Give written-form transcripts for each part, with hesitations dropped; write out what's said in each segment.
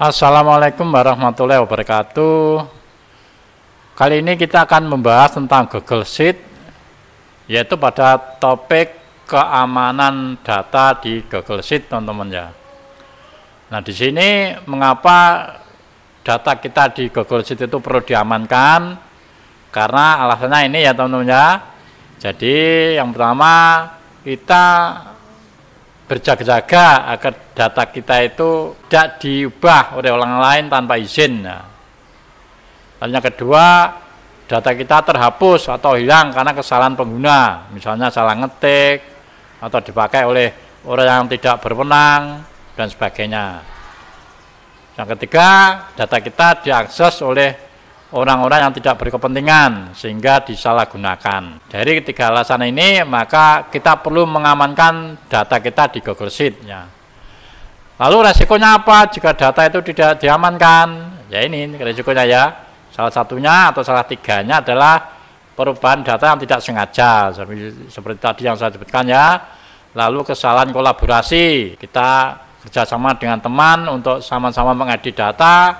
Assalamualaikum warahmatullahi wabarakatuh. Kali ini kita akan membahas tentang Google Sheet, yaitu pada topik keamanan data di Google Sheet, teman-teman ya. Nah, di sini mengapa data kita di Google Sheet itu perlu diamankan? Karena alasannya ini ya, teman-teman ya. Jadi yang pertama, kita berjaga-jaga agar data kita itu tidak diubah oleh orang lain tanpa izin. Lalu yang kedua, data kita terhapus atau hilang karena kesalahan pengguna, misalnya salah ngetik atau dipakai oleh orang yang tidak berwenang dan sebagainya. Yang ketiga, data kita diakses oleh orang-orang yang tidak berkepentingan sehingga disalahgunakan. Dari ketiga alasan ini, maka kita perlu mengamankan data kita di Google Sheet ya. Lalu resikonya apa jika data itu tidak diamankan? Ya ini resikonya ya. Salah satunya atau salah tiganya adalah perubahan data yang tidak sengaja, seperti tadi yang saya sebutkan ya. Lalu kesalahan kolaborasi, kita kerjasama dengan teman untuk sama-sama mengedit data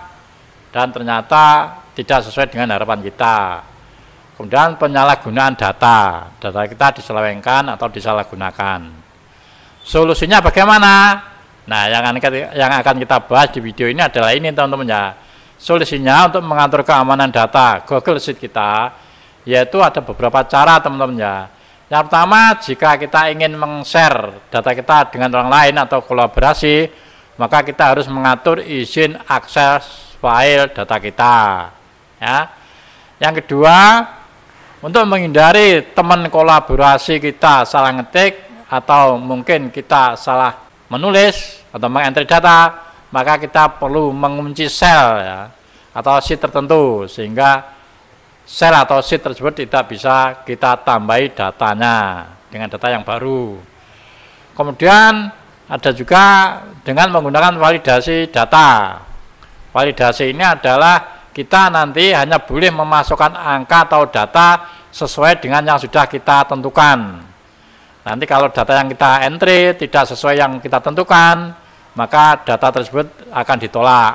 dan ternyata tidak sesuai dengan harapan kita. Kemudian penyalahgunaan data kita diselewengkan atau disalahgunakan. Solusinya bagaimana? Nah, yang akan kita bahas di video ini adalah ini, teman-teman ya. Solusinya untuk mengatur keamanan data Google Sheet kita, yaitu ada beberapa cara, teman-teman ya. Yang pertama, jika kita ingin meng-share data kita dengan orang lain atau kolaborasi, maka kita harus mengatur izin akses file data kita. Ya. Yang kedua, untuk menghindari teman kolaborasi kita salah ngetik atau mungkin kita salah menulis atau mengentry data, maka kita perlu mengunci sel ya, atau sheet tertentu sehingga sel atau sheet tersebut tidak bisa kita tambahi datanya dengan data yang baru. Kemudian ada juga dengan menggunakan validasi data. Validasi ini adalah kita nanti hanya boleh memasukkan angka atau data sesuai dengan yang sudah kita tentukan. Nanti kalau data yang kita entry tidak sesuai yang kita tentukan, maka data tersebut akan ditolak.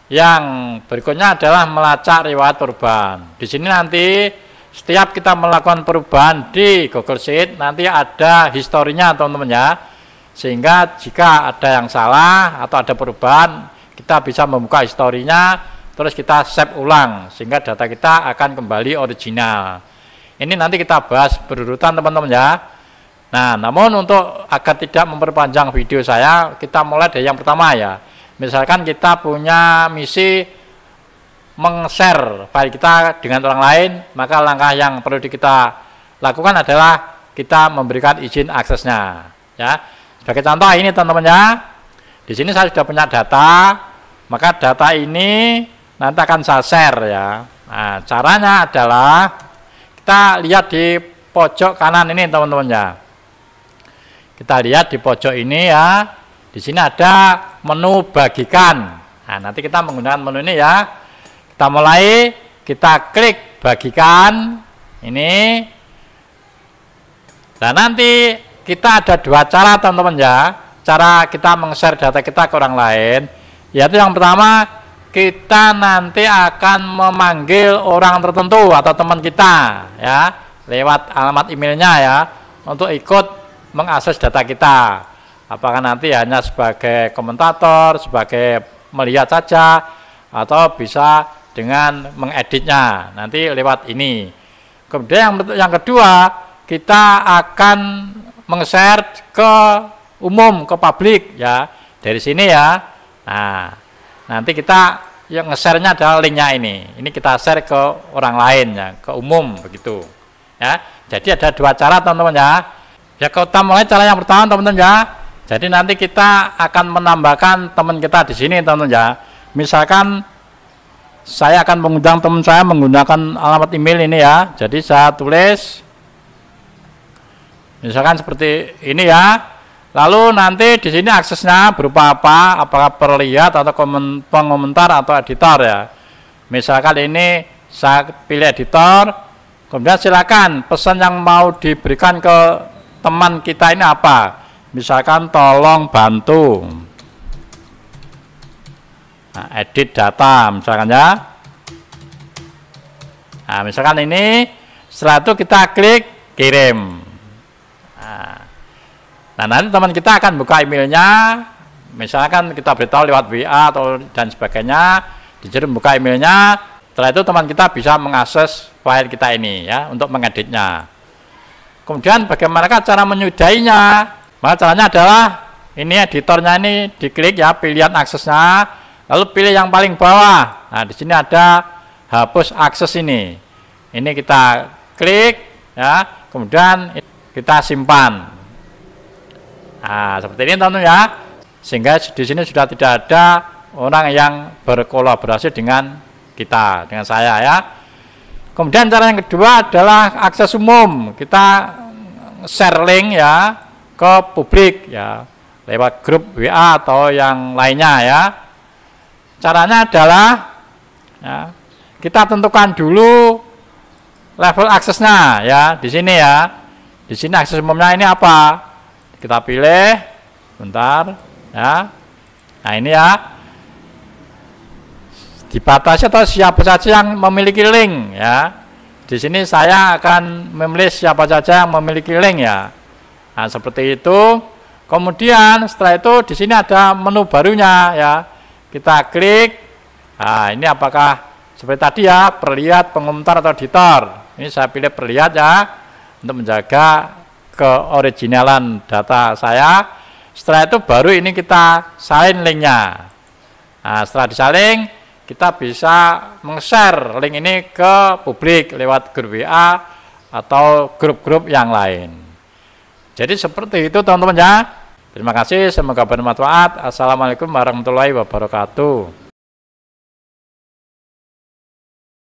Yang berikutnya adalah melacak riwayat perubahan. Di sini nanti setiap kita melakukan perubahan di Google Sheet, nanti ada historinya, teman-teman ya. Sehingga jika ada yang salah atau ada perubahan, kita bisa membuka historinya, terus kita save ulang sehingga data kita akan kembali original. Ini nanti kita bahas berurutan, teman-teman ya. Nah, namun untuk agar tidak memperpanjang video saya, kita mulai dari yang pertama ya. Misalkan kita punya misi meng-share file kita dengan orang lain, maka langkah yang perlu kita lakukan adalah kita memberikan izin aksesnya ya. Sebagai contoh ini, teman-teman ya. Di sini saya sudah punya data, maka data ini nanti akan saya share ya. Nah, caranya adalah kita lihat di pojok kanan ini, teman-teman ya. Kita lihat di pojok ini ya. Di sini ada menu bagikan. Nah, nanti kita menggunakan menu ini ya. Kita mulai, kita klik bagikan ini. Dan nanti kita ada dua cara, teman-teman ya. Cara kita meng-share data kita ke orang lain, yaitu yang pertama, kita nanti akan memanggil orang tertentu atau teman kita ya lewat alamat emailnya ya untuk ikut mengakses data kita. Apakah nanti hanya sebagai komentator, sebagai melihat saja, atau bisa dengan mengeditnya nanti lewat ini. Kemudian yang kedua, kita akan meng-share ke umum, ke publik ya dari sini ya. Nah, nanti kita yang nge-share-nya adalah linknya ini. Ini kita share ke orang lain ya, ke umum begitu. Ya. Jadi ada dua cara, teman-teman ya. Ya, kita mulai cara yang pertama, teman-teman ya. Jadi nanti kita akan menambahkan teman kita di sini, teman-teman ya. Misalkan saya akan mengundang teman saya menggunakan alamat email ini ya. Jadi saya tulis misalkan seperti ini ya. Lalu nanti di sini aksesnya berupa apa? Apakah perlihat atau pengomentar atau editor ya. Misalkan ini saya pilih editor, kemudian silakan pesan yang mau diberikan ke teman kita ini apa? Misalkan tolong bantu. Nah, edit data misalkan ya. Nah, misalkan ini, setelah itu kita klik kirim. Nah, nanti teman kita akan buka emailnya, misalkan kita beritahu lewat WA atau dan sebagainya, disuruh buka emailnya. Setelah itu teman kita bisa mengakses file kita ini ya untuk mengeditnya. Kemudian bagaimana cara menyudahinya? Maka caranya adalah ini editornya ini diklik ya, pilihan aksesnya, lalu pilih yang paling bawah. Nah, di sini ada hapus akses ini. Ini kita klik ya, kemudian kita simpan. Nah, seperti ini teman-teman ya. Sehingga di sini sudah tidak ada orang yang berkolaborasi dengan kita, dengan saya ya. Kemudian cara yang kedua adalah akses umum. Kita share link ya ke publik ya, lewat grup WA atau yang lainnya ya. Caranya adalah ya, kita tentukan dulu level aksesnya ya di sini ya. Di sini akses umumnya ini apa? Kita pilih, bentar ya. Nah ini ya, dibatasi atau siapa saja yang memiliki link ya. Di sini saya akan memilih siapa saja yang memiliki link ya. Nah seperti itu. Kemudian setelah itu di sini ada menu barunya ya. Kita klik. Nah ini apakah seperti tadi ya, perlihat, pengemutar atau editor. Ini saya pilih perlihat ya, untuk menjaga keoriginalan data saya. Setelah itu baru ini kita salin linknya. Nah setelah disalin, kita bisa meng-share link ini ke publik lewat grup WA atau grup-grup yang lain. Jadi seperti itu teman-teman ya. Terima kasih, semoga bermanfaat. Assalamualaikum warahmatullahi wabarakatuh.